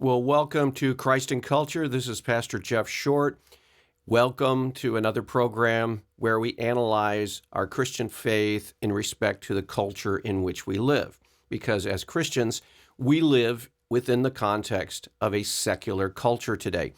Well, welcome to Christ and Culture. This is Pastor Jeff Short. Welcome to another program where we analyze our Christian faith in respect to the culture in which we live. Because as Christians, we live within the context of a secular culture today.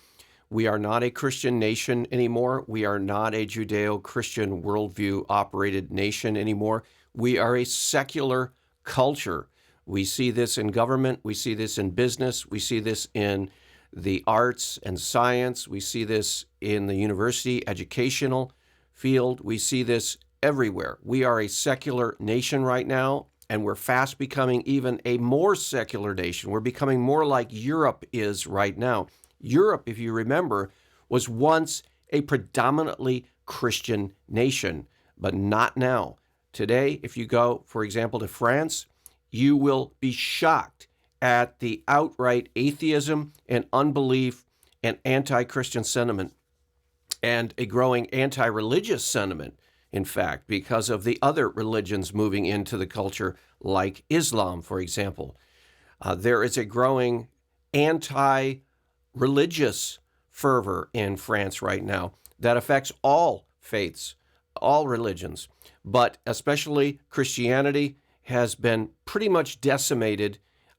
We are not a Christian nation anymore. We are not a Judeo-Christian worldview operated nation anymore. We are a secular culture. We see this in government, we see this in business, we see this in the arts and science, we see this in the university educational field, we see this everywhere. We are a secular nation right now, and we're fast becoming even a more secular nation. We're becoming more like Europe is right now. Europe, if you remember, was once a predominantly Christian nation, but not now. Today, if you go, for example, to France, you will be shocked at the outright atheism and unbelief and anti-Christian sentiment and a growing anti-religious sentiment, in fact, because of the other religions moving into the culture, like Islam, for example. There is a growing anti-religious fervor in France right now that affects all faiths, all religions, but especially Christianity has been pretty much decimated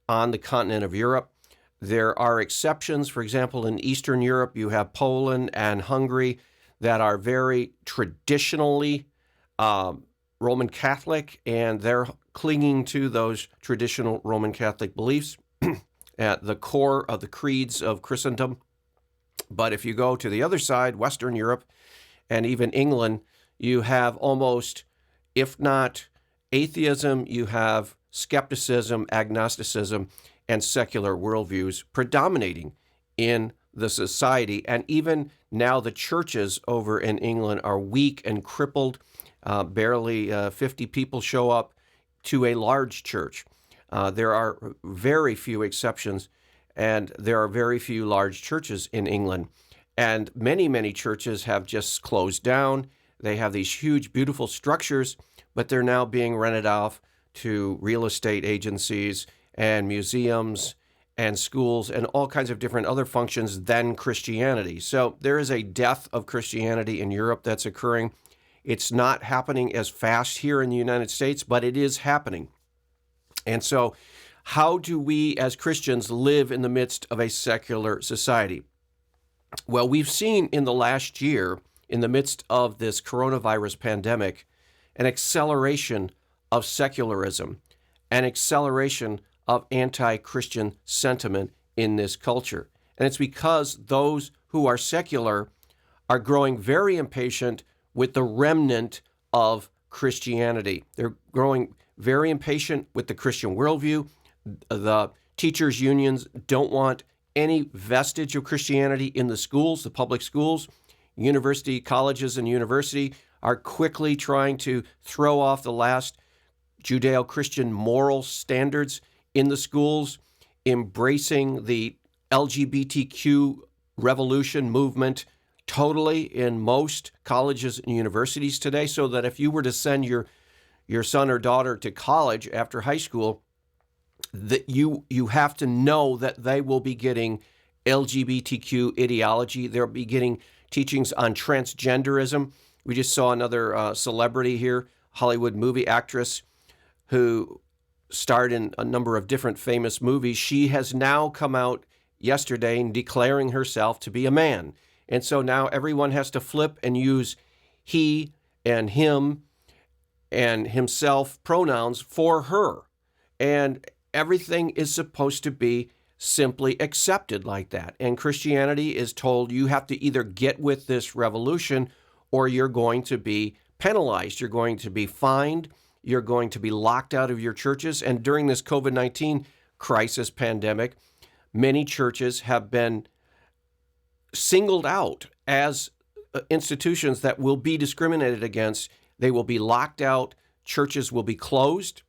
on the continent of Europe. There are exceptions. For example, in Eastern Europe, you have Poland and Hungary that are very traditionally Roman Catholic, and they're clinging to those traditional Roman Catholic beliefs at the core of the creeds of Christendom. But if you go to the other side, Western Europe, and even England, you have almost, if not atheism, you have skepticism, agnosticism, and secular worldviews predominating in the society. And even now the churches over in England are weak and crippled. Barely 50 people show up to a large church. There are very few exceptions, and there are very few large churches in England. And many churches have just closed down. They have these huge, beautiful structures, but they're now being rented off to real estate agencies and museums and schools and all kinds of different other functions than Christianity. So there is a death of Christianity in Europe that's occurring. It's not happening as fast here in the United States, but it is happening. And so how do we as Christians live in the midst of a secular society? Well, we've seen in the last year, in the midst of this coronavirus pandemic, an acceleration of secularism, an acceleration of anti-Christian sentiment in this culture. And it's because those who are secular are growing very impatient with the remnant of Christianity. They're growing very impatient with the Christian worldview. The teachers' unions don't want any vestige of Christianity in the schools, the public schools. University colleges and university are quickly trying to throw off the last Judeo-Christian moral standards in the schools, embracing the LGBTQ revolution movement totally in most colleges and universities today, so that if you were to send your son or daughter to college after high school, that you have to know that they will be getting LGBTQ ideology. They'll be getting teachings on transgenderism. We just saw another celebrity here, Hollywood movie actress, who starred in a number of different famous movies. She has now come out yesterday and declaring herself to be a man. And so now everyone has to flip and use he and him and himself pronouns for her. And everything is supposed to be simply accepted like that. And Christianity is told you have to either get with this revolution or you're going to be penalized. You're going to be fined. You're going to be locked out of your churches. And during this COVID-19 crisis pandemic, many churches have been singled out as institutions that will be discriminated against. They will be locked out. Churches will be closed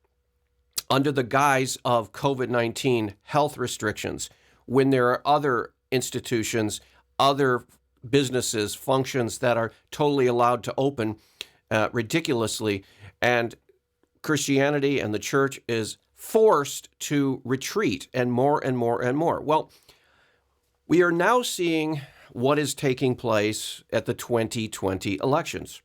under the guise of COVID-19 health restrictions, when there are other institutions, other businesses, functions that are totally allowed to open ridiculously. And Christianity and the church is forced to retreat and more and more and more. Well, We are now seeing what is taking place at the 2020 elections.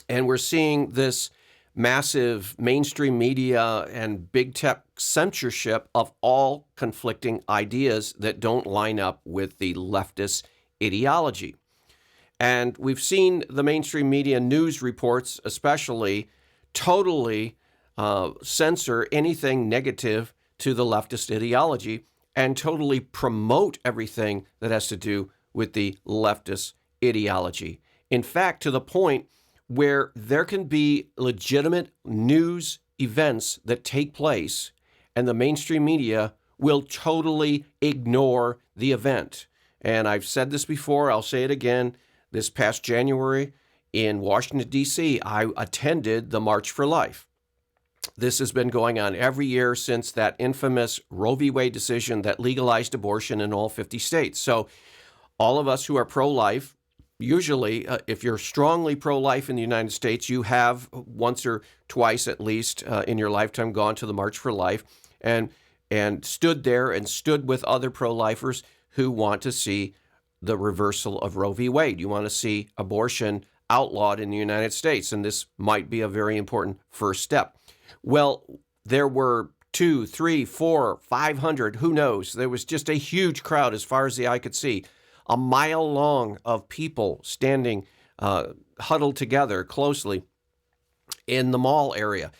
And we're seeing this massive mainstream media and big tech censorship of all conflicting ideas that don't line up with the leftist ideology. And we've seen the mainstream media news reports, especially, totally censor anything negative to the leftist ideology and totally promote everything that has to do with the leftist ideology. In fact, to the point where there can be legitimate news events that take place and the mainstream media will totally ignore the event. And I've said this before, I'll say it again. This past January in Washington, D.C., I attended the March for Life. This has been going on every year since that infamous Roe v. Wade decision that legalized abortion in all 50 states. So all of us who are pro-life, usually, if you're strongly pro-life in the United States, you have once or twice at least in your lifetime gone to the March for Life and stood there and stood with other pro-lifers who want to see the reversal of Roe v. Wade. You want to see abortion outlawed in the United States, and this might be a very important first step. Well, there were 200, 300, 400, 500, who knows? There was just a huge crowd as far as the eye could see, a mile long of people standing huddled together closely in the mall area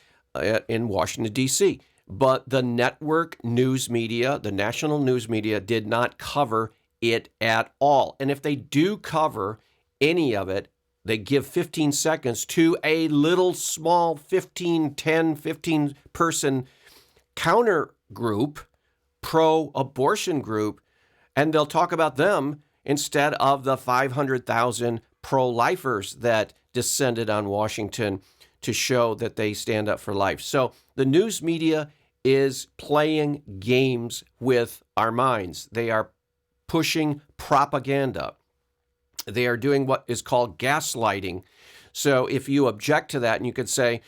in Washington, D.C. But the network news media, the national news media, did not cover it at all. And if they do cover any of it, they give 15 seconds to a little small 15 person counter group, pro-abortion group, and they'll talk about them instead of the 500,000 pro-lifers that descended on Washington to show that they stand up for life. So the news media is playing games with our minds. They are pushing propaganda. They are doing what is called gaslighting. So if you object to that and you could say,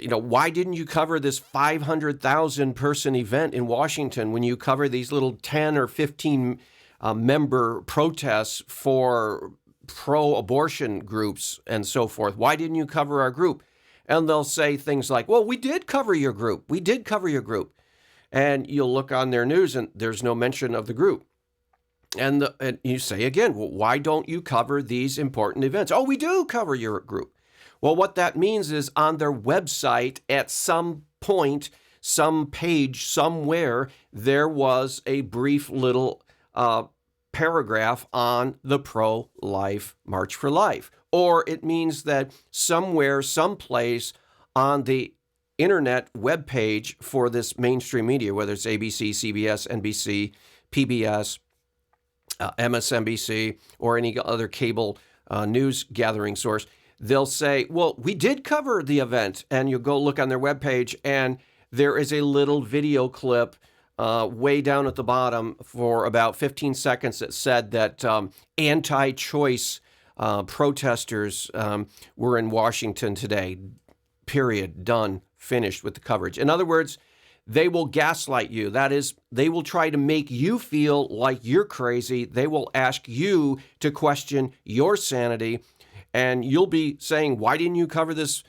why didn't you cover this 500,000 person event in Washington when you cover these little 10 or 15 member protests for pro-abortion groups and so forth? Why didn't you cover our group? And they'll say things like, well, we did cover your group. We did cover your group. And you'll look on their news and there's no mention of the group. And you say again, well, why don't you cover these important events? Oh, we do cover your group. Well, what that means is on their website at some point, some page somewhere, there was a brief little paragraph on the pro-life March for Life. Or it means that somewhere, someplace on the internet webpage for this mainstream media, whether it's ABC, CBS, NBC, PBS, MSNBC, or any other cable news gathering source, they'll say, well, we did cover the event. And you go look on their webpage, and there is a little video clip way down at the bottom for about 15 seconds that said that anti-choice protesters were in Washington today. Period. Done. Finished with the coverage. In other words, they will gaslight you. That is, they will try to make you feel like you're crazy. They will ask you to question your sanity. And you'll be saying, why didn't you cover this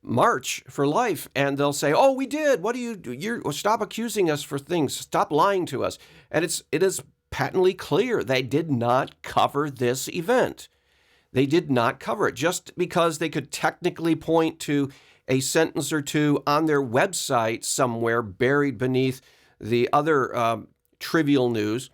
March for Life? And they'll say, oh, we did. What do you do? Stop accusing us for things. Stop lying to us. And it is patently clear they did not cover this event. They did not cover it. Just because they could technically point to a sentence or two on their website somewhere buried beneath the other trivial news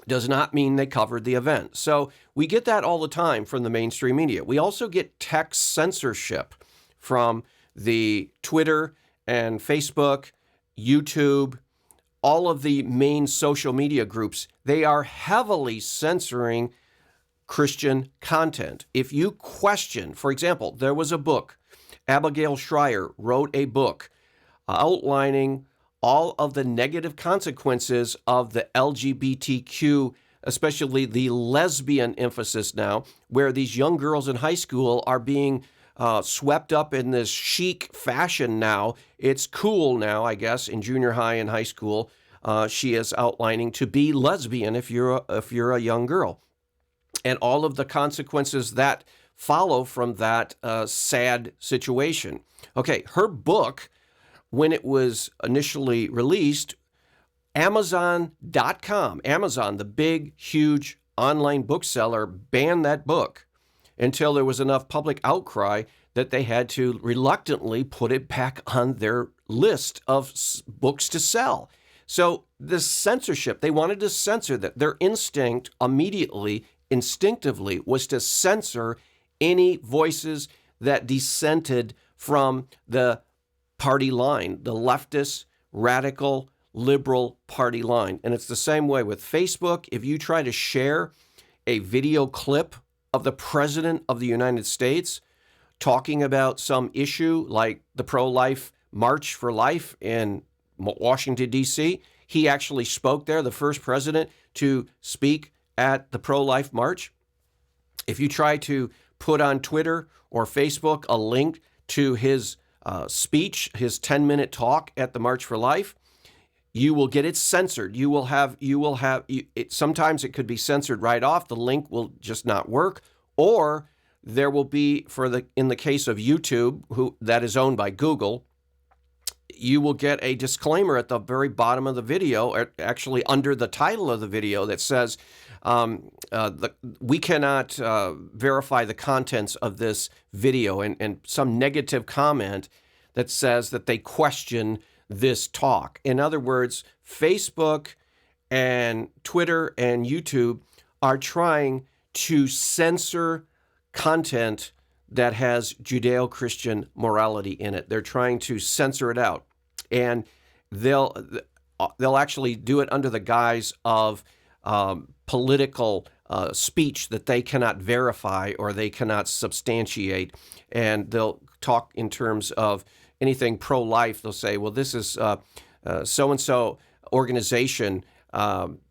does not mean they covered the event. So we get that all the time from the mainstream media. We also get text censorship from the Twitter and Facebook, YouTube, all of the main social media groups. They are heavily censoring Christian content. If you question, for example, there was a book, Abigail Schreier wrote a book outlining all of the negative consequences of the LGBTQ, especially the lesbian emphasis now, where these young girls in high school are being swept up in this chic fashion now. It's cool now, I guess, in junior high and high school she is outlining to be lesbian if you're a young girl, and all of the consequences that follow from that sad situation. Okay, her book, when it was initially released, Amazon.com, Amazon, the big, huge online bookseller, banned that book until there was enough public outcry that they had to reluctantly put it back on their list of books to sell. So this censorship, they wanted to censor that. Their instinct instinctively was to censor any voices that dissented from the party line, the leftist, radical, liberal party line. And it's the same way with Facebook. If you try to share a video clip of the President of the United States talking about some issue like the pro-life March for Life in Washington, D.C., he actually spoke there, the first president to speak at the pro-life march. If you try to put on Twitter or Facebook a link to his speech, his 10-minute talk at the March for Life, you will get it censored. Sometimes it could be censored right off. The link will just not work. Or there will be, in the case of YouTube, that is owned by Google, you will get a disclaimer at the very bottom of the video, or actually under the title of the video, that says, we cannot verify the contents of this video, and some negative comment that says that they question this talk. In other words, Facebook and Twitter and YouTube are trying to censor content that has Judeo-Christian morality in it. They're trying to censor it out. And they'll actually do it under the guise of political speech that they cannot verify or they cannot substantiate. And they'll talk in terms of anything pro-life. They'll say, well, this is so-and-so organization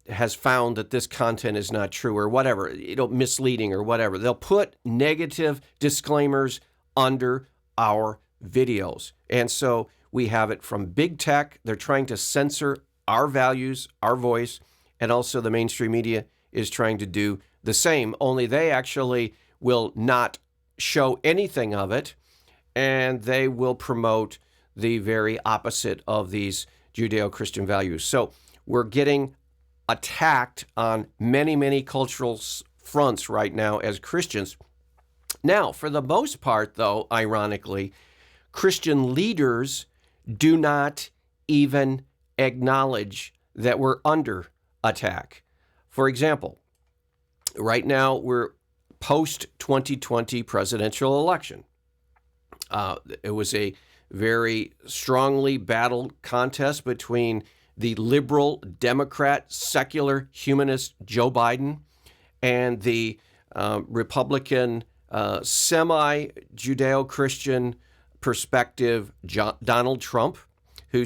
has found that this content is not true, or whatever, misleading or whatever. They'll put negative disclaimers under our videos. And so we have it from big tech. They're trying to censor our values, our voice, and also the mainstream media is trying to do the same, only they actually will not show anything of it, and they will promote the very opposite of these Judeo-Christian values. So we're getting attacked on many, many cultural fronts right now as Christians. Now, for the most part, though, ironically, Christian leaders do not even acknowledge that we're under attack. For example, right now we're post-2020 presidential election. It was a very strongly battled contest between the liberal, Democrat, secular, humanist Joe Biden and the Republican, semi-Judeo-Christian perspective Donald Trump, who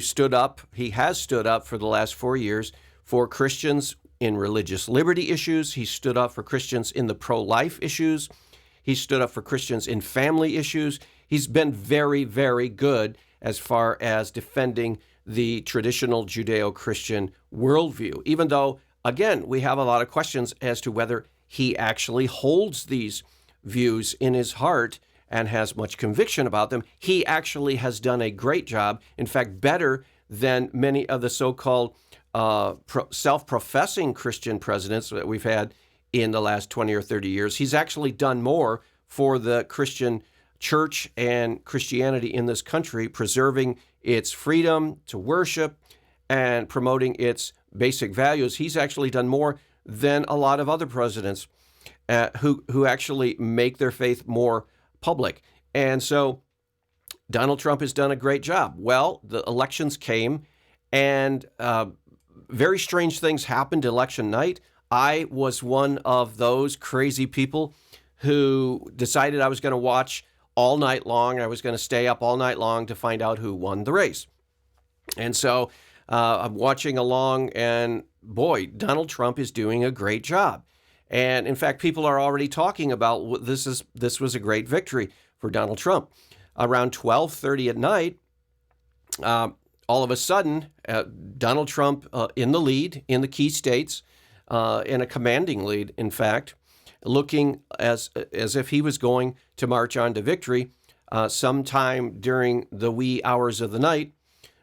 he has stood up for the last 4 years for Christians in religious liberty issues. He stood up for Christians in the pro-life issues. He stood up for Christians in family issues. He's been very, very good as far as defending the traditional Judeo-Christian worldview, even though, again, we have a lot of questions as to whether he actually holds these views in his heart and has much conviction about them. He actually has done a great job, in fact, better than many of the so-called self-professing Christian presidents that we've had in the last 20 or 30 years. He's actually done more for the Christian church and Christianity in this country, preserving its freedom to worship and promoting its basic values. He's actually done more than a lot of other presidents who actually make their faith more public. And so Donald Trump has done a great job. Well, the elections came, and very strange things happened election night. I was one of those crazy people who decided I was going to watch all night long. I was going to stay up all night long to find out who won the race. And so I'm watching along, and boy, Donald Trump is doing a great job. And in fact, people are already talking about this was a great victory for Donald Trump. Around 12:30 at night, all of a sudden, Donald Trump in the lead in the key states, in a commanding lead, in fact, looking as if he was going to march on to victory sometime during the wee hours of the night,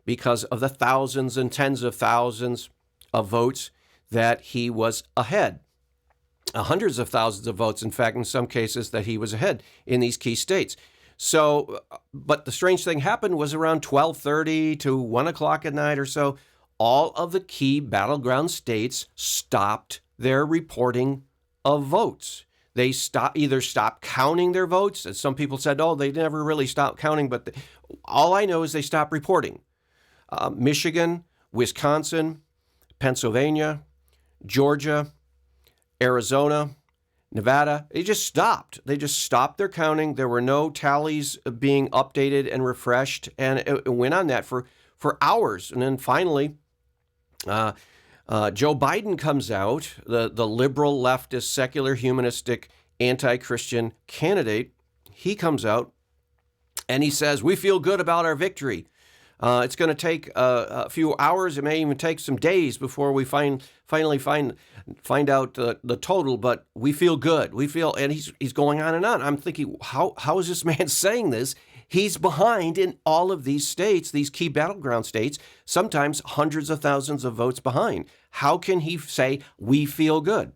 because of the thousands and tens of thousands of votes that he was ahead. Hundreds of thousands of votes, in fact, in some cases, that he was ahead in these key states. So, but the strange thing happened was around 12:30 to 1 o'clock at night or so, all of the key battleground states stopped their reporting of votes. They either stopped counting their votes, as some people said, oh, they never really stopped counting, but all I know is they stopped reporting. Michigan, Wisconsin, Pennsylvania, Georgia, Arizona, Nevada, they just stopped. They just stopped their counting. There were no tallies being updated and refreshed, and it went on that for hours. And then finally, Joe Biden comes out, the liberal, leftist, secular, humanistic, anti-Christian candidate. He comes out and he says, we feel good about our victory. It's going to take a few hours. It may even take some days before we finally find out the total, but we feel good. We feel, and he's going on and on. I'm thinking, how is this man saying this? He's behind in all of these states, these key battleground states, sometimes hundreds of thousands of votes behind. How can he say, we feel good?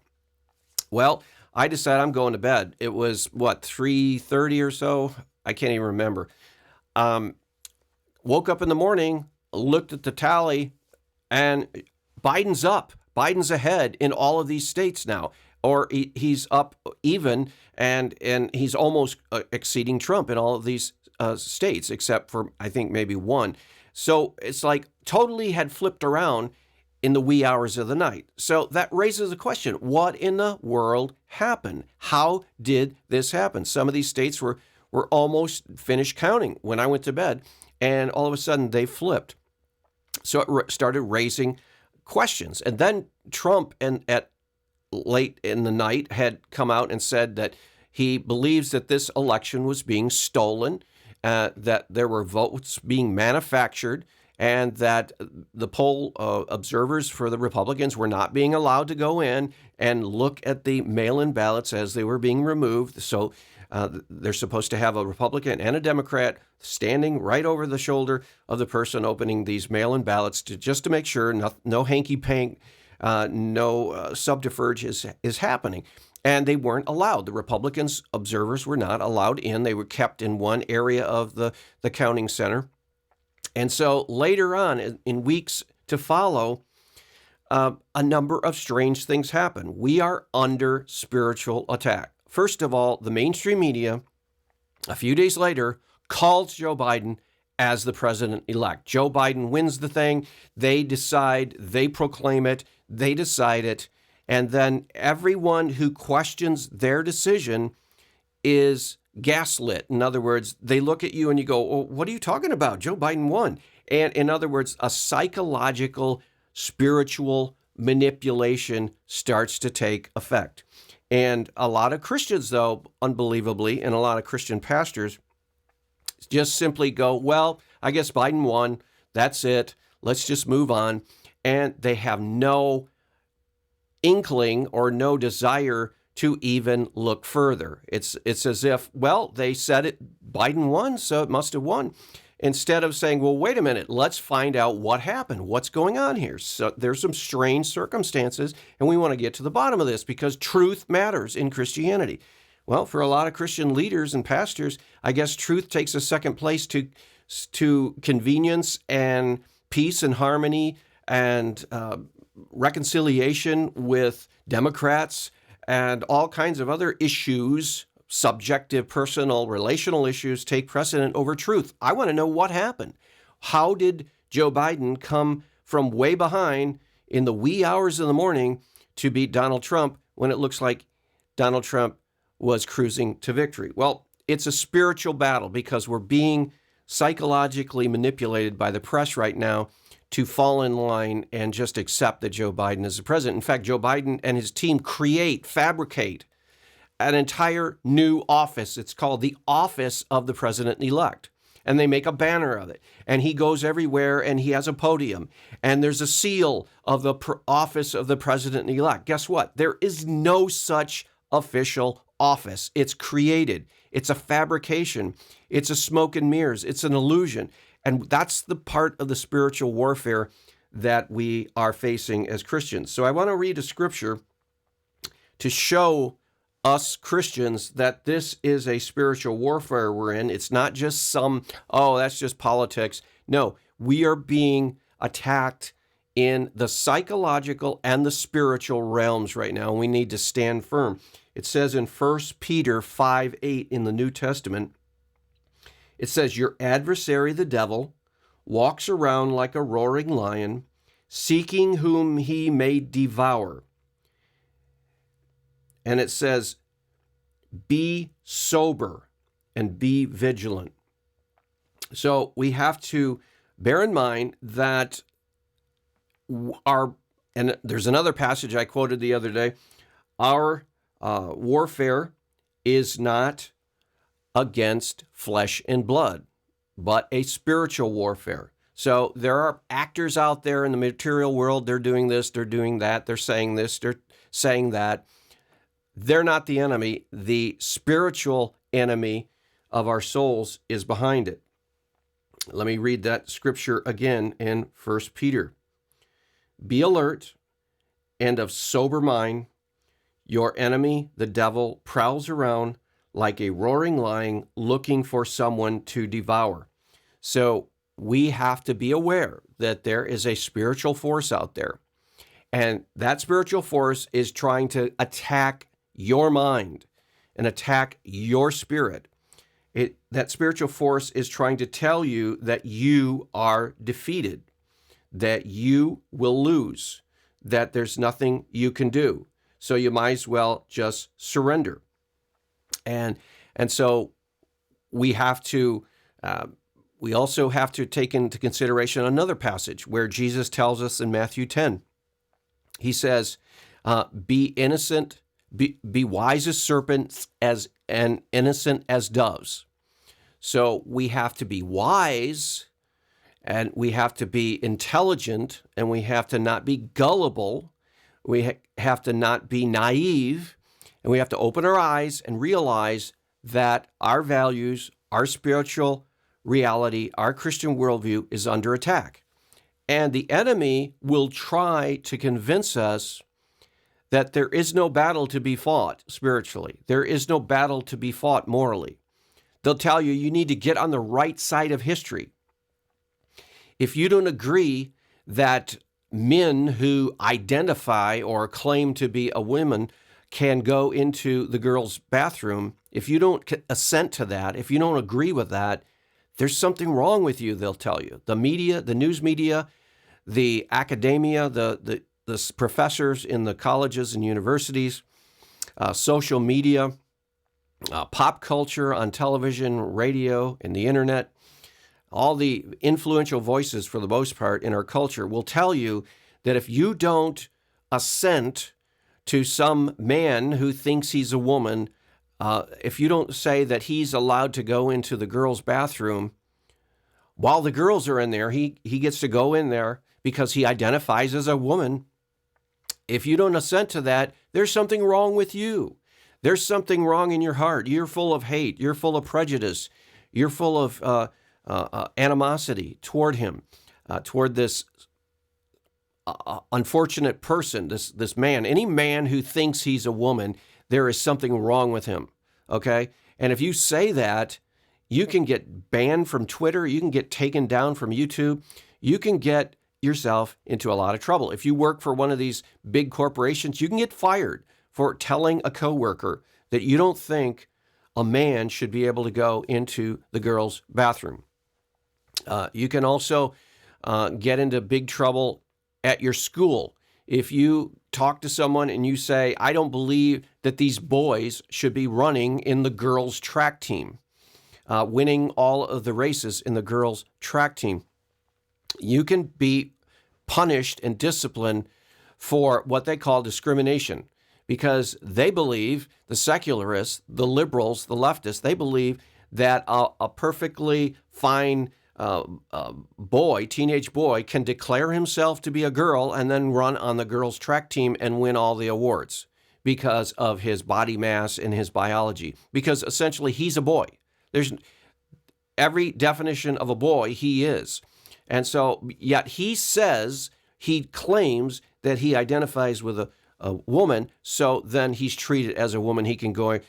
Well, I decided I'm going to bed. It was, 3:30 or so? I can't even remember. Woke up in the morning, looked at the tally, and Biden's up. Biden's ahead in all of these states now, or he's up even, and he's almost exceeding Trump in all of these states, except for, I think, maybe one. So it's like totally had flipped around in the wee hours of the night. So that raises a question. What in the world happened? How did this happen? Some of these states were almost finished counting when I went to bed, and all of a sudden they flipped. So it started raising questions. And then Trump, at late in the night, had come out and said that he believes that this election was being stolen, that there were votes being manufactured, and that the poll observers for the Republicans were not being allowed to go in and look at the mail-in ballots as they were being removed. So they're supposed to have a Republican and a Democrat standing right over the shoulder of the person opening these mail-in ballots just to make sure no hanky-pank, no subterfuge is happening. And they weren't allowed. The Republicans observers were not allowed in. They were kept in one area of the counting center. And so later on, in weeks to follow, a number of strange things happen. We are under spiritual attack. First of all, the mainstream media, a few days later, calls Joe Biden as the president-elect. Joe Biden wins the thing. They decide, they proclaim it, they decide it, and then everyone who questions their decision is gaslit. In other words, they look at you and you go, well, what are you talking about? Joe Biden won. And in other words, a psychological, spiritual manipulation starts to take effect. And a lot of Christians, though, unbelievably, and a lot of Christian pastors just simply go, well, I guess Biden won. That's it. Let's just move on. And they have no inkling or no desire to even look further. It's as if, well, they said it, Biden won, so it must have won. Instead of saying, well, wait a minute, let's find out what happened. What's going on here? So there's some strange circumstances, and we want to get to the bottom of this because truth matters in Christianity. Well, for a lot of Christian leaders and pastors, I guess truth takes a second place to convenience and peace and harmony and reconciliation with Democrats and all kinds of other issues, subjective, personal, relational issues take precedent over truth. I want to know what happened. How did Joe Biden come from way behind in the wee hours of the morning to beat Donald Trump when it looks like Donald Trump was cruising to victory? Well, it's a spiritual battle because we're being psychologically manipulated by the press right now to fall in line and just accept that Joe Biden is the president. In fact, Joe Biden and his team fabricate an entire new office. It's called the Office of the President-elect. and they make a banner of it. And he goes everywhere, and he has a podium, and there's a seal of the office of the president-elect. Guess what? There is no such official office. It's created. It's a fabrication. It's a smoke and mirrors. It's an illusion. And that's the part of the spiritual warfare that we are facing as Christians. So I want to read a scripture to show us Christians that this is a spiritual warfare we're in. It's not just that's just politics. No, we are being attacked in the psychological and the spiritual realms right now. And we need to stand firm. It says in 1 Peter 5:8 in the New Testament, it says, your adversary, the devil, walks around like a roaring lion, seeking whom he may devour. And it says, be sober and be vigilant. So we have to bear in mind that and there's another passage I quoted the other day, our warfare is not against flesh and blood, but a spiritual warfare. So there are actors out there in the material world. They're doing this, they're doing that, they're saying this, they're saying that. They're not the enemy. The spiritual enemy of our souls is behind it. Let me read that scripture again in 1 Peter. Be alert and of sober mind. Your enemy, the devil, prowls around like a roaring lion looking for someone to devour. So we have to be aware that there is a spiritual force out there. And that spiritual force is trying to attack your mind and attack your spirit. That spiritual force is trying to tell you that you are defeated, that you will lose, that there's nothing you can do. So you might as well just surrender. And so we have to, we also have to take into consideration another passage where Jesus tells us in Matthew 10, he says, be innocent, be wise as serpents and innocent as doves. So we have to be wise, and we have to be intelligent, and we have to not be gullible. We have to not be naive, and we have to open our eyes and realize that our values, our spiritual reality, our Christian worldview is under attack. And the enemy will try to convince us that there is no battle to be fought spiritually. There is no battle to be fought morally. They'll tell you you need to get on the right side of history. If you don't agree that men who identify or claim to be a woman can go into the girls' bathroom, if you don't assent to that, if you don't agree with that, there's something wrong with you, they'll tell you. The media, the news media, the academia, the professors in the colleges and universities, social media, pop culture on television, radio, and the internet, all the influential voices for the most part in our culture will tell you that if you don't assent to some man who thinks he's a woman, if you don't say that he's allowed to go into the girls' bathroom while the girls are in there, he gets to go in there because he identifies as a woman. If you don't assent to that, there's something wrong with you. There's something wrong in your heart. You're full of hate. You're full of prejudice. You're full of animosity toward him, toward this unfortunate person, this man. Any man who thinks he's a woman, there is something wrong with him, okay? And if you say that, you can get banned from Twitter. You can get taken down from YouTube. You can get yourself into a lot of trouble. If you work for one of these big corporations, you can get fired for telling a coworker that you don't think a man should be able to go into the girls' bathroom. You can also get into big trouble at your school. If you talk to someone and you say, I don't believe that these boys should be running in the girls' track team, winning all of the races in the girls' track team, you can be punished and disciplined for what they call discrimination, because they believe, the secularists, the liberals, the leftists, they believe that a perfectly fine teenage boy, can declare himself to be a girl and then run on the girls' track team and win all the awards because of his body mass and his biology. Because essentially he's a boy. There's every definition of a boy he is. And so yet he claims that he identifies with a woman, so then he's treated as a woman. He can go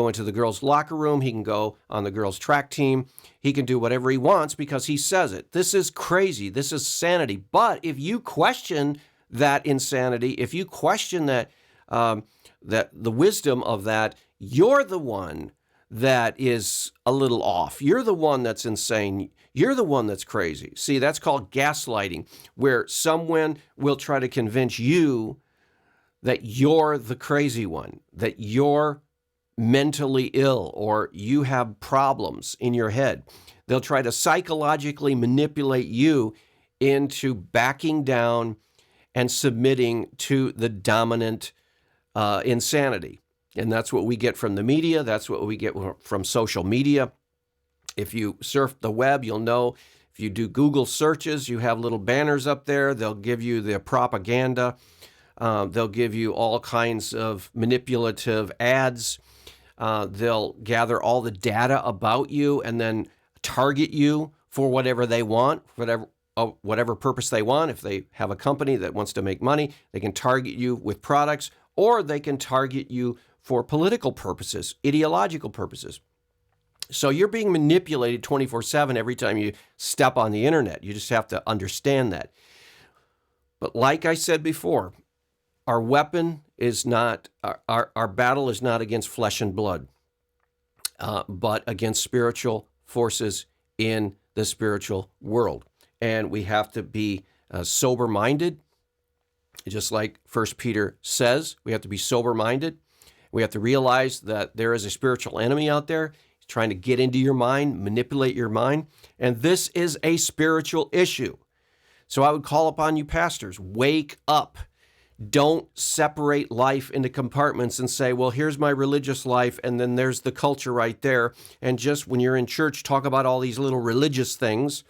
into the girls' locker room. He can go on the girls' track team. He can do whatever he wants because he says it. This is crazy. This is sanity. But if you question that insanity, if you question that the wisdom of that, you're the one that is a little off. You're the one that's insane. You're the one that's crazy. See, that's called gaslighting, where someone will try to convince you that you're the crazy one, that you're mentally ill or you have problems in your head. They'll try to psychologically manipulate you into backing down and submitting to the dominant insanity. And that's what we get from the media. That's what we get from social media. If you surf the web, you'll know. If you do Google searches, you have little banners up there. They'll give you the propaganda. They'll give you all kinds of manipulative ads. They'll gather all the data about you and then target you for whatever they want, whatever purpose they want. If they have a company that wants to make money, they can target you with products, or they can target you for political purposes, ideological purposes. So you're being manipulated 24/7 every time you step on the internet. You just have to understand that. But like I said before, our weapon is not, our battle is not against flesh and blood, but against spiritual forces in the spiritual world. And we have to be sober-minded, just like 1 Peter says. We have to be sober-minded. We have to realize that there is a spiritual enemy out there. He's trying to get into your mind, manipulate your mind. And this is a spiritual issue. So I would call upon you pastors, wake up. Don't separate life into compartments and say, well, here's my religious life, and then there's the culture right there. And just when you're in church, talk about all these little religious things,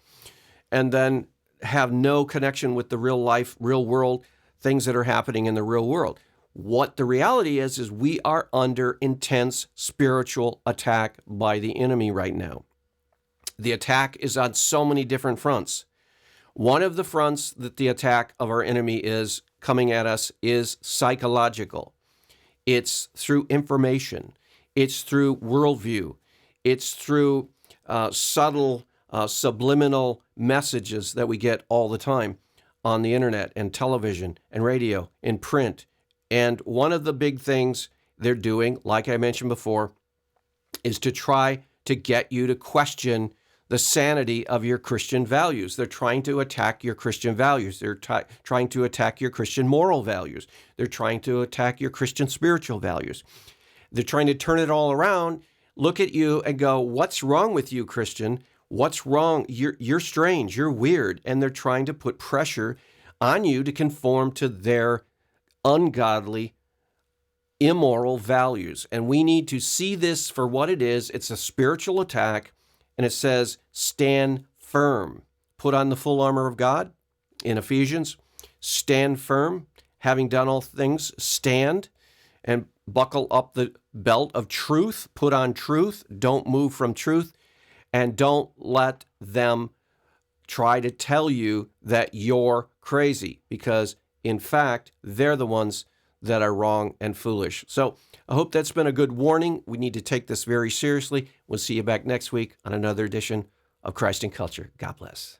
and then have no connection with the real life, real world, things that are happening in the real world. What the reality is we are under intense spiritual attack by the enemy right now. The attack is on so many different fronts. One of the fronts that the attack of our enemy is coming at us is psychological. It's through information. It's through worldview. It's through subtle, subliminal messages that we get all the time on the internet and television and radio and print. And one of the big things they're doing, like I mentioned before, is to try to get you to question the sanity of your Christian values. They're trying to attack your Christian values. They're trying to attack your Christian moral values. They're trying to attack your Christian spiritual values. They're trying to turn it all around, look at you and go, what's wrong with you, Christian? What's wrong? You're strange. You're weird. And they're trying to put pressure on you to conform to their ungodly, immoral values. And we need to see this for what it is. It's a spiritual attack. And it says, stand firm. Put on the full armor of God in Ephesians. Stand firm. Having done all things, stand and buckle up the belt of truth. Put on truth. Don't move from truth. And don't let them try to tell you that you're crazy, because in fact, they're the ones that are wrong and foolish. So I hope that's been a good warning. We need to take this very seriously. We'll see you back next week on another edition of Christ in Culture. God bless.